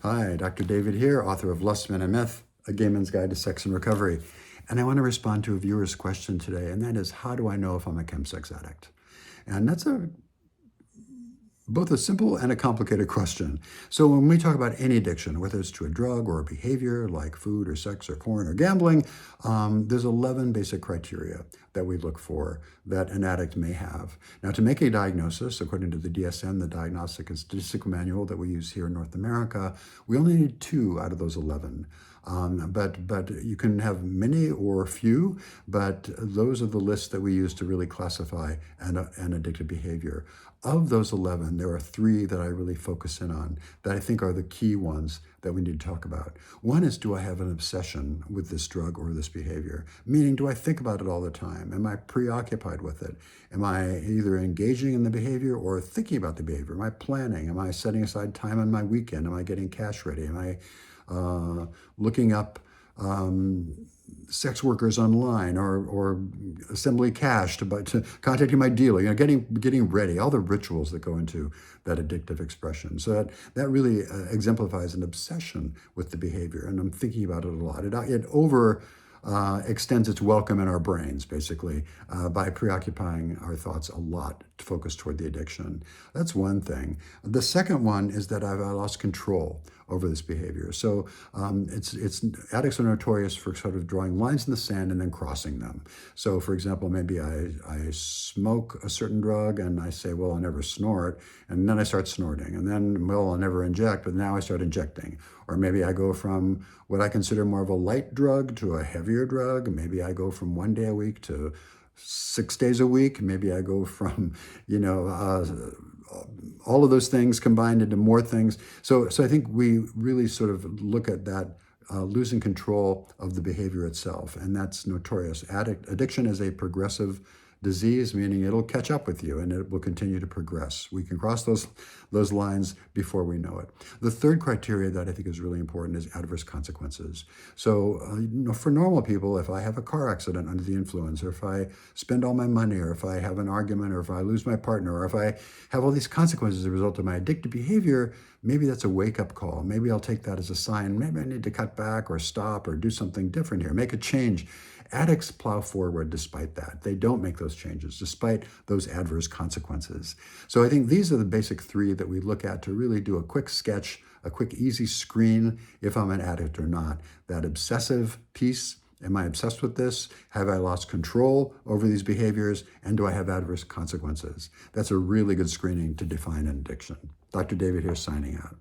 Hi, Dr. David here, author of Lust, Men, and Myth, A Gay Man's Guide to Sex and Recovery. And I want to respond to a viewer's question today, and that is, how do I know if I'm a chemsex addict? And that's both a simple and a complicated question. So when we talk about any addiction, whether it's to a drug or a behavior like food or sex or porn or gambling, there's 11 basic criteria that we look for that an addict may have. Now, to make a diagnosis, according to the DSM, the Diagnostic and Statistical Manual that we use here in North America, we only need 2 out of those 11. But you can have many or few, but those are the lists that we use to really classify an addictive behavior. Of those 11, there are 3 that I really focus in on that I think are the key ones that we need to talk about. One is, do I have an obsession with this drug or this behavior? Meaning, do I think about it all the time? Am I preoccupied with it? Am I either engaging in the behavior or thinking about the behavior? Am I planning? Am I setting aside time on my weekend? Am I getting cash ready? Am I looking up sex workers online or assembly cash to contacting my dealer, getting ready, all the rituals that go into that addictive expression. So that really exemplifies an obsession with the behavior, and I'm thinking about it a lot. It extends its welcome in our brains, basically, by preoccupying our thoughts a lot to focus toward the addiction. That's one thing. The second one is that I've lost control over this behavior. So addicts are notorious for sort of drawing lines in the sand and then crossing them. So, for example, maybe I smoke a certain drug and I say, well, I'll never snort, and then I start snorting, and then, well, I'll never inject, but now I start injecting. Or maybe I go from what I consider more of a light drug to a heavier drug. Maybe I go from 1 day a week to 6 days a week. Maybe I go from, all of those things combined into more things. So I think we really sort of look at that losing control of the behavior itself, and that's notorious. Addiction is a progressive disease, meaning it'll catch up with you and it will continue to progress. We can cross those lines before we know it. The third criteria that I think is really important is adverse consequences. So, for normal people, if I have a car accident under the influence, or if I spend all my money, or if I have an argument, or if I lose my partner, or if I have all these consequences as a result of my addictive behavior, maybe that's a wake-up call. Maybe I'll take that as a sign. Maybe I need to cut back or stop or do something different here, make a change. Addicts plow forward despite that. They don't make those changes despite those adverse consequences. So I think these are the basic 3 that we look at to really do a quick sketch, a quick easy screen if I'm an addict or not. That obsessive piece, am I obsessed with this? Have I lost control over these behaviors? And do I have adverse consequences? That's a really good screening to define an addiction. Dr. David here, signing out.